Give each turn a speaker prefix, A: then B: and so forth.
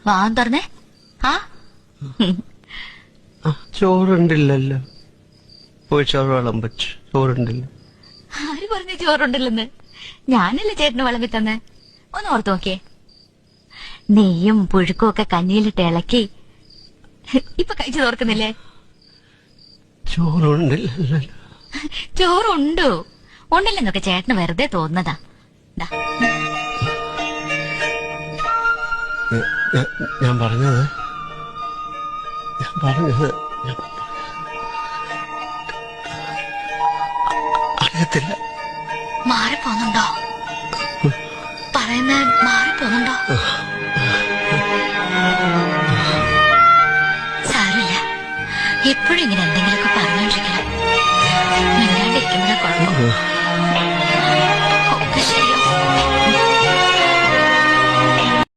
A: Van തുറന്നേ. ആ
B: ചോറുണ്ടില്ലല്ലോ. പോയി ചോറ് വിളമ്പച്ച്. ചോറുണ്ടില്ല.
A: ആര് പറഞ്ഞു ചോറുണ്ടല്ലെന്ന്? ഞാനല്ലേ ചേട്ടന് വിളമ്പി തന്നെ. ഒന്ന് ഓർത്ത് നോക്കിയേ. നെയ്യും പുഴുക്കും ഒക്കെ കഞ്ഞിയിലിട്ട് ഇളക്കി ഇപ്പൊ കഴിച്ചു തോർക്കുന്നില്ലേ?
B: ചോറുണ്ടില്ലല്ലോ.
A: ചോറുണ്ടോ? ഉണ്ടല്ലെന്നൊക്കെ ചേട്ടന് വെറുതെ തോന്നുന്നതാ.
B: ഞാൻ പറഞ്ഞത് അറിയത്തില്ല.
A: മാറിപ്പോന്നുണ്ടോ? പറയുന്നത് മാറിപ്പോന്നുണ്ടോ?